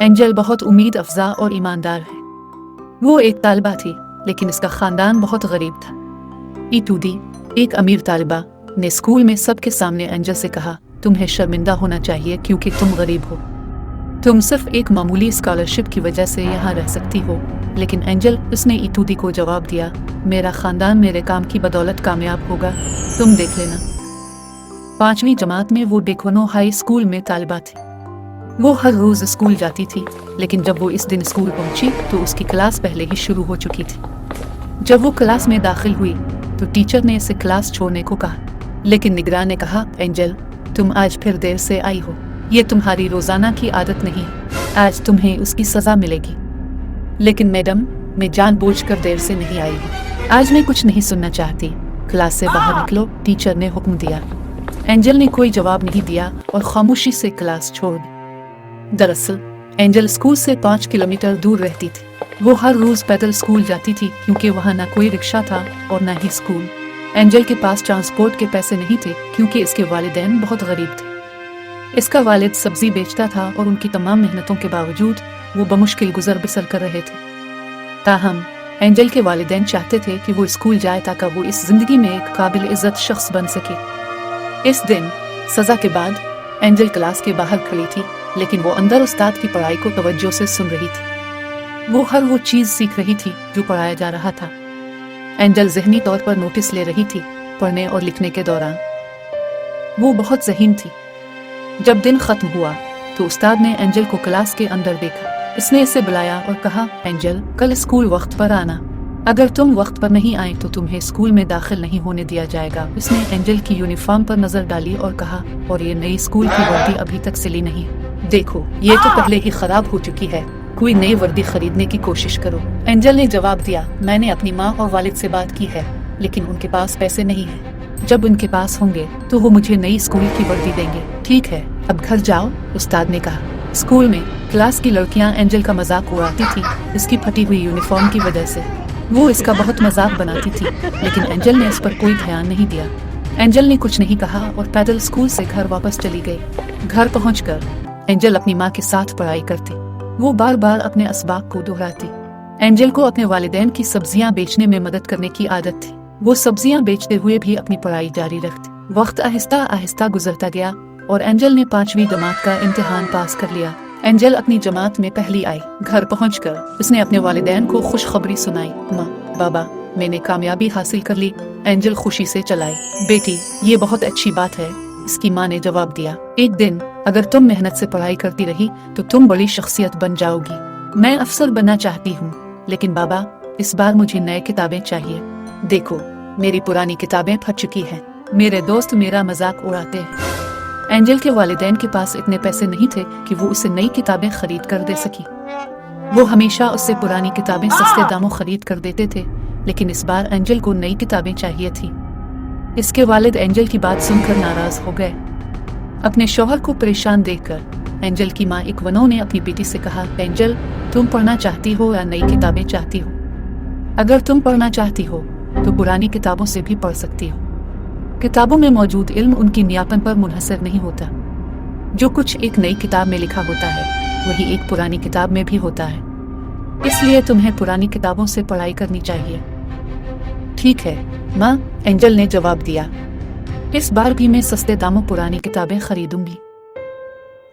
Angel बहुत उम्मीद अफजा और ईमानदार है। वो एक तालिबा थी, लेकिन इसका खानदान बहुत गरीब था। ईटूडी, एक अमीर तालिबा, ने स्कूल में सबके सामने एंजल से कहा, तुम्हें शर्मिंदा होना चाहिए क्योंकि तुम गरीब हो। तुम सिर्फ एक मामूली स्कॉलरशिप की वजह से यहाँ रह सकती हो। लेकिन एंजल, उसने ईटूडी को जवाब दिया, मेरा खानदान मेरे काम की बदौलत कामयाब होगा, तुम देख लेना। 5वीं जमात में वो डेकोनो हाई स्कूल में तालिबा थी। वो हर रोज स्कूल जाती थी, लेकिन जब वो इस दिन स्कूल पहुंची तो उसकी क्लास पहले ही शुरू हो चुकी थी। जब वो क्लास में दाखिल हुई तो टीचर ने इसे क्लास छोड़ने को कहा, लेकिन निगरान ने कहा, एंजल, तुम आज फिर देर से आई हो। ये तुम्हारी रोजाना की आदत नहीं है, आज तुम्हें उसकी सजा मिलेगी। लेकिन मैडम, मैं जानबूझकर देर से नहीं आई हूँ, आज मैं कुछ नहीं सुनना चाहती, क्लास से बाहर निकलो, टीचर ने हुक्म दिया। एंजल ने कोई जवाब नहीं दिया और खामोशी से क्लास छोड़ दी। दरअसल एंजल स्कूल से 5 किलोमीटर दूर रहती थी। वो हर रोज पैदल स्कूल जाती थी क्योंकि वहाँ ना कोई रिक्शा था और ना ही स्कूल। एंजल के पास ट्रांसपोर्ट के पैसे नहीं थे क्योंकि इसके वालिदैन बहुत गरीब थे। इसका वालिद सब्जी बेचता था और उनकी तमाम मेहनतों के बावजूद वो बमुश्किल गुजर बसर कर रहे थे। ताहम एंजल के वालिदैन चाहते थे कि वो स्कूल जाए ताकि वो इस जिंदगी में एक काबिल इज्जत शख्स बन सके। इस दिन सजा के बाद एंजल क्लास के बाहर खड़ी थी, लेकिन वो अंदर उस्ताद की पढ़ाई को तवज्जो से सुन रही थी। वो हर वो चीज सीख रही थी जो पढ़ाया जा रहा था। एंजल ज़हनी तौर पर नोटिस ले रही थी। पढ़ने और लिखने के दौरान वो बहुत ज़हीन थी। जब दिन खत्म हुआ तो उस्ताद ने एंजल को क्लास के अंदर देखा। इसने इसे बुलाया और कहा, एंजल, कल स्कूल वक्त पर आना। अगर तुम वक्त पर नहीं आए तो तुम्हें स्कूल में दाखिल नहीं होने दिया जाएगा। उसने एंजल की यूनिफॉर्म पर नजर डाली और कहा, और ये नई स्कूल की वर्दी अभी तक सिली नहीं है। देखो, ये तो पहले ही खराब हो चुकी है, कोई नई वर्दी खरीदने की कोशिश करो। एंजल ने जवाब दिया, मैंने अपनी माँ और वालिद से बात की है, लेकिन उनके पास पैसे नहीं है। जब उनके पास होंगे तो वो मुझे नई स्कूल की वर्दी देंगे। ठीक है, अब घर जाओ, उस्ताद ने कहा। स्कूल में क्लास की लड़कियां एंजल का मजाक उड़ाती थी इसकी फटी हुई यूनिफॉर्म की वजह से। वो इसका बहुत मजाक बनाती थी, लेकिन एंजल ने इस पर कोई ध्यान नहीं दिया। एंजल ने कुछ नहीं कहा और पैदल स्कूल से घर वापस चली गई। घर पहुंचकर एंजल अपनी माँ के साथ पढ़ाई करती। वो बार बार अपने असबाक को दोहराती। एंजल को अपने वालिदैन की सब्जियां बेचने में मदद करने की आदत थी। वो सब्जियां बेचते हुए भी अपनी पढ़ाई जारी रखती। वक्त आहिस्ता आहिस्ता गुजरता गया और एंजल ने 5वीं जमात का इम्तिहान पास कर लिया। एंजल अपनी जमात में पहली आई। घर पहुंचकर उसने अपने वालिदैन को खुशखबरी सुनाई, माँ, बाबा, मैंने कामयाबी हासिल कर ली। एंजल खुशी से चलाई। बेटी, ये बहुत अच्छी बात है, इसकी माँ ने जवाब दिया। एक दिन अगर तुम मेहनत से पढ़ाई करती रही तो तुम बड़ी शख्सियत बन जाओगी। मैं अफसर बनना चाहती हूँ, लेकिन बाबा, इस बार मुझे नई किताबें चाहिए। देखो, मेरी पुरानी किताबें फट चुकी हैं। मेरे दोस्त मेरा मजाक उड़ाते हैं। एंजल के वालिदैन के पास इतने पैसे नहीं थे कि वो उसे नई किताबें खरीद कर दे सकी। वो हमेशा उससे पुरानी किताबें सस्ते दामों खरीद कर देते थे, लेकिन इस बार एंजल को नई किताबें चाहिए थी। इसके वालिद एंजल की बात सुनकर नाराज हो गए। अपने शौहर को परेशान देखकर एंजल की माँ इकवनो ने अपनी बेटी से कहा, एंजल, तुम पढ़ना चाहती हो या नई किताबें चाहती हो? अगर तुम पढ़ना चाहती हो तो पुरानी किताबों से भी पढ़ सकती हो। किताबों में मौजूद इल्म उनकी नियापन पर मुनहसर नहीं होता। जो कुछ एक नई किताब में लिखा होता है वही एक पुरानी किताब में भी होता है। इसलिए तुम्हें पुरानी किताबों से पढ़ाई करनी चाहिए। ठीक है माँ, एंजल ने जवाब दिया। इस बार भी मैं सस्ते दामों पुरानी किताबें खरीदूंगी।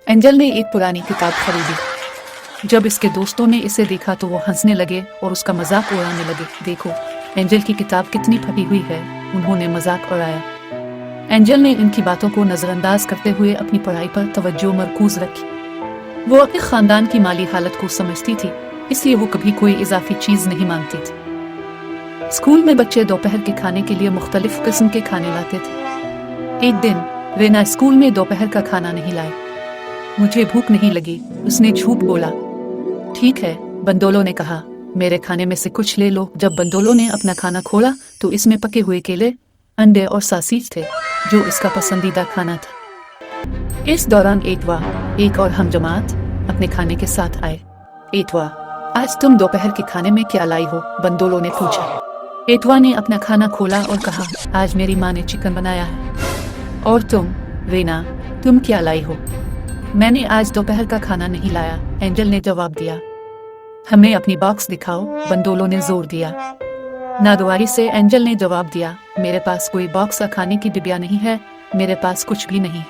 एंजल ने एक पुरानी किताब खरीदी। जब इसके दोस्तों ने इसे देखा तो वो हंसने लगे और उसका मजाक उड़ाने लगे। देखो, एंजल की किताब कितनी फटी हुई है, उन्होंने मजाक उड़ाया। एंजल ने इनकी बातों को नजरअंदाज करते हुए अपनी पढ़ाई पर तवज्जो मरकूज रखी। वो अपने खानदान की माली हालत को समझती थी, इसलिए वो कभी कोई इजाफी चीज नहीं मांगती थी। स्कूल में बच्चे दोपहर के खाने के लिए मुख्तलिफ किस्म के खाने लाते थे। एक दिन रेना स्कूल में दोपहर का खाना नहीं लाई। मुझे भूख नहीं लगी, उसने झूठ बोला। ठीक है, बंदोलो ने कहा, मेरे खाने में से कुछ ले लो। जब बंदोलो ने अपना खाना खोला तो इसमें पके हुए केले, अंडे और सासीज थे, जो इसका पसंदीदा खाना था। इस दौरान एक और हम जमात अपने खाने के साथ आए। एटवा, आज तुम दोपहर के खाने में क्या लाई हो? बंदोलो ने पूछा। एटवा ने अपना खाना खोला और कहा, आज मेरी माँ ने चिकन बनाया है। और तुम रेना, तुम क्या लाई हो? मैंने आज दोपहर का खाना नहीं लाया, एंजल ने जवाब दिया। हमें अपनी बॉक्स दिखाओ, बंदोलो ने जोर दिया। नागवारी से एंजल ने जवाब दिया, मेरे पास कोई बॉक्स या खाने की डिबिया नहीं है, मेरे पास कुछ भी नहीं,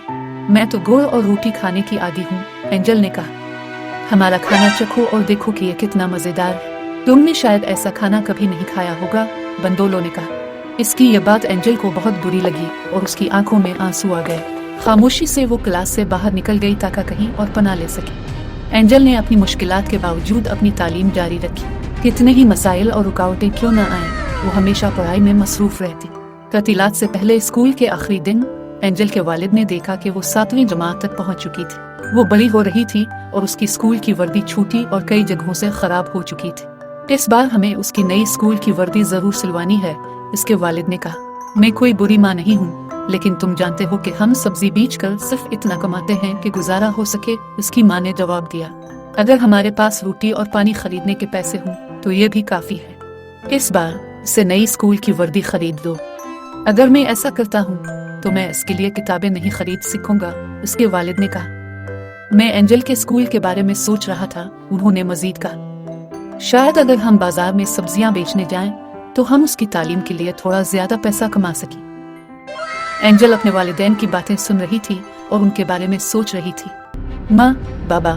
मैं तो गुड़ और रोटी खाने की आदी हूँ, एंजल ने कहा। हमारा खाना चखो और देखो कि ये कितना मजेदार है, तुमने शायद ऐसा खाना कभी नहीं खाया होगा, बंदोलो ने कहा। इसकी ये बात एंजल को बहुत बुरी लगी और उसकी आंखों में आंसू आ गए। खामोशी से वो क्लास से बाहर निकल गई ताकि कहीं और पनाह ले सके। एंजल ने अपनी मुश्किलात के बावजूद अपनी तालीम जारी रखी। कितने ही मसाइल और रुकावटें क्यों न आए, वो हमेशा पढ़ाई में मसरूफ रहती। ततीलात से पहले स्कूल के आखिरी दिन एंजल के वालिद ने देखा कि वो 7वीं जमात तक पहुंच चुकी थी। वो बड़ी हो रही थी और उसकी स्कूल की वर्दी छोटी और कई जगहों से खराब हो चुकी थी। इस बार हमें उसकी नई स्कूल की वर्दी जरूर सिलवानी है, इसके वालिद ने कहा। मैं कोई बुरी माँ नहीं हूँ, लेकिन तुम जानते हो कि हम सब्जी बेचकर सिर्फ इतना कमाते हैं कि गुजारा हो सके, इसकी माँ ने जवाब दिया। अगर हमारे पास रोटी और पानी खरीदने के पैसे हों तो ये भी काफी है। इस बार इसे नई स्कूल की वर्दी खरीद दो। अगर मैं ऐसा करता हूँ तो मैं इसके लिए किताबें नहीं खरीद सीखूंगा, इसके वालिद ने कहा। मैं एंजल के स्कूल के बारे में सोच रहा था, उन्होंने मजीद कहा। शायद अगर हम बाजार में सब्जियां बेचने जाएं तो हम उसकी तालीम के लिए थोड़ा ज्यादा पैसा कमा सकें। एंजल अपने वालिदैन की बातें सुन रही थी और उनके बारे में सोच रही थी। माँ, बाबा,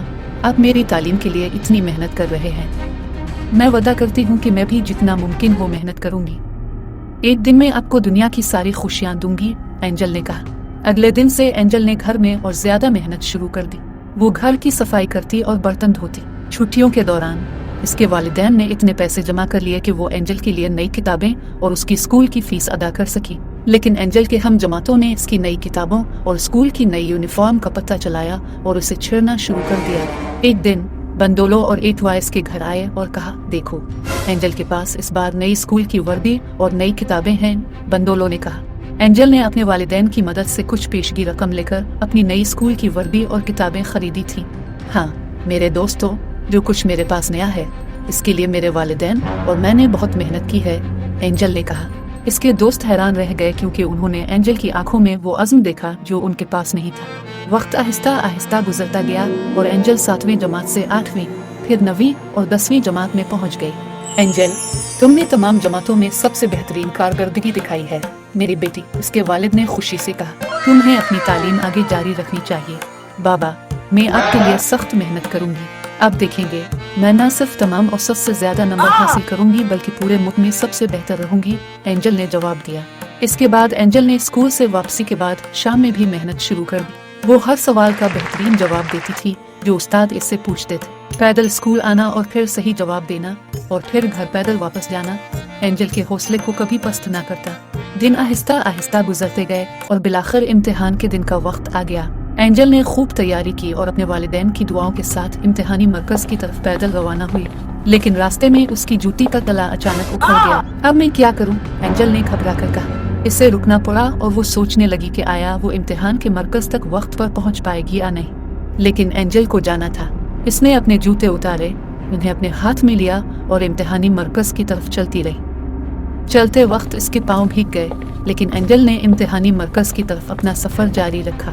आप मेरी तालीम के लिए इतनी मेहनत कर रहे हैं, मैं वादा करती हूँ कि मैं भी जितना मुमकिन हो मेहनत करूंगी। एक दिन में आपको दुनिया की सारी खुशियां दूंगी, एंजल ने कहा। अगले दिन से एंजल ने घर में और ज्यादा मेहनत शुरू कर दी। वो घर की सफाई करती और बर्तन धोती। छुट्टियों के दौरान इसके वालिदैन ने इतने पैसे जमा कर लिए कि वो एंजल के लिए नई किताबें और उसकी स्कूल की फीस अदा कर सकी। लेकिन एंजल के हम जमातों ने इसकी नई किताबों और स्कूल की नई यूनिफॉर्म का पता चलाया और उसे छेड़ना शुरू कर दिया। एक दिन बंदोलो और एटवाइस के घर आए और कहा, देखो, एंजल के पास इस बार नई स्कूल की वर्दी और नई किताबें हैं, बंदोलो ने कहा। एंजल ने अपने वालिदैन की मदद से कुछ पेशगी रकम लेकर अपनी नई स्कूल की वर्दी और किताबें खरीदी थी। हाँ मेरे दोस्तों, जो कुछ मेरे पास नया है इसके लिए मेरे वालिदैन और मैंने बहुत मेहनत की है, एंजल ने कहा। इसके दोस्त हैरान रह गए क्योंकि उन्होंने एंजल की आंखों में वो अज़्म देखा जो उनके पास नहीं था। वक्त आहिस्ता आहिस्ता गुजरता गया और एंजल 7वीं जमात से 8वीं, फिर 9वीं और 10वीं जमात में पहुंच गई। एंजल, तुमने तमाम जमातों में सबसे बेहतरीन कारकर्दगी दिखाई है मेरी बेटी, उसके वालिद ने खुशी से कहा। तुम्हें अपनी तालीम आगे जारी रखनी चाहिए। बाबा, मैं आपके लिए सख्त मेहनत करूंगी, आप देखेंगे मैं न सिर्फ तमाम औसत से ज्यादा नंबर हासिल करूंगी बल्कि पूरे मुल्क में सबसे बेहतर रहूंगी, एंजल ने जवाब दिया। इसके बाद एंजल ने स्कूल से वापसी के बाद शाम में भी मेहनत शुरू कर दी। वो हर सवाल का बेहतरीन जवाब देती थी जो उस्ताद इससे पूछते थे। पैदल स्कूल आना और फिर सही जवाब देना और फिर घर पैदल वापस जाना एंजल के हौसले को कभी पस्त न करता। दिन आहिस्ता आहिस्ता गुजरते गए और बिलाखिर इम्तिहान के दिन का वक्त आ गया। एंजल ने खूब तैयारी की और अपने वालिदैन की दुआओं के साथ इम्तिहानी मरकज की तरफ पैदल रवाना हुई, लेकिन रास्ते में उसकी जूती का तला अचानक उखड़ गया। अब मैं क्या करूं? एंजल ने घबरा कर कहा। इसे रुकना पड़ा और वो सोचने लगी कि आया वो इम्तिहान के मरकज तक वक्त पर पहुंच पाएगी या नहीं। लेकिन एंजल को जाना था। इसने अपने जूते उतारे, उन्हें अपने हाथ में लिया और इम्तिहानी मरकज की तरफ चलती रही। चलते वक्त इसके पाँव भीग गए, लेकिन एंजल ने इम्तिहानी मरकज की तरफ अपना सफर जारी रखा।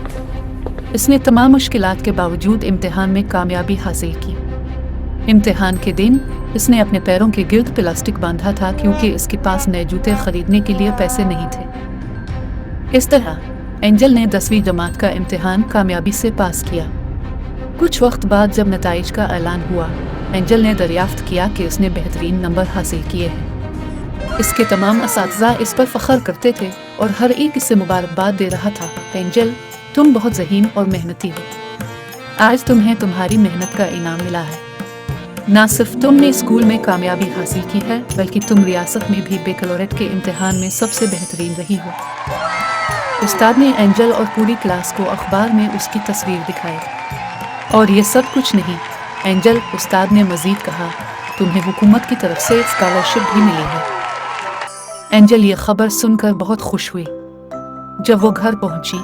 इसने तमाम मुश्किलात के बावजूद इम्तिहान में कामयाबी हासिल की। इम्तिहान के दिन इसने अपने पैरों के गिर्द प्लास्टिक बांधा था क्योंकि इसके पास नए जूते खरीदने के लिए पैसे नहीं थे। इस तरह एंजल ने 10वीं जमात का इम्तिहान कामयाबी से पास किया। कुछ वक्त बाद जब नताइज का ऐलान हुआ, एंजल ने दरियाफ्त किया कि उसने बेहतरीन नंबर हासिल किए हैं। इसके तमाम असातिज़ा इस पर फख्र करते थे और हर एक इसे मुबारकबाद दे रहा था। एंजल, तुम बहुत ज़हीन और मेहनती हो। आज तुम्हें तुम्हारी मेहनत का इनाम मिला है। न सिर्फ तुमने स्कूल में कामयाबी हासिल की है बल्कि तुम रियासत में भी बेकलोरेट के इम्तिहान में सबसे बेहतरीन रही हो। उस्ताद ने एंजल और पूरी क्लास को अखबार में उसकी तस्वीर दिखाई। और ये सब कुछ नहीं एंजल, उस्ताद ने मजीद कहा, तुम्हें हुकूमत की तरफ से स्कॉलरशिप भी मिली है। एंजल ये खबर सुनकर बहुत खुश हुई। जब वो घर पहुंची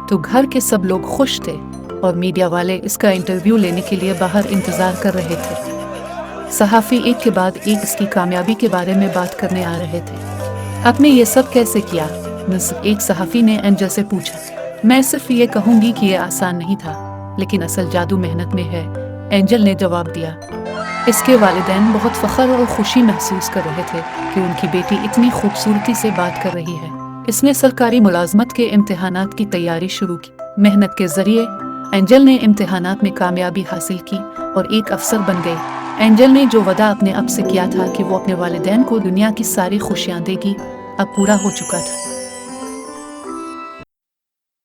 तो घर के सब लोग खुश थे और मीडिया वाले इसका इंटरव्यू लेने के लिए बाहर इंतजार कर रहे थे। सहाफ़ी एक के बाद एक इसकी कामयाबी के बारे में बात करने आ रहे थे। आपने ये सब कैसे किया? एक सहाफ़ी ने एंजल से पूछा। मैं सिर्फ ये कहूँगी कि ये आसान नहीं था, لیکن اصل جادو محنت میں ہے، اینجل نے جواب دیا۔ اس کے والدین بہت فخر اور خوشی محسوس کر رہے تھے کہ ان کی بیٹی اتنی خوبصورتی سے بات کر رہی ہے۔ اس نے سرکاری ملازمت کے امتحانات کی تیاری شروع کی۔ محنت کے ذریعے اینجل نے امتحانات میں کامیابی حاصل کی اور ایک افسر بن گئی۔ اینجل نے جو وعدہ اپنے اب سے کیا تھا کہ وہ اپنے والدین کو دنیا کی ساری خوشیاں دے گی، اب پورا ہو چکا تھا۔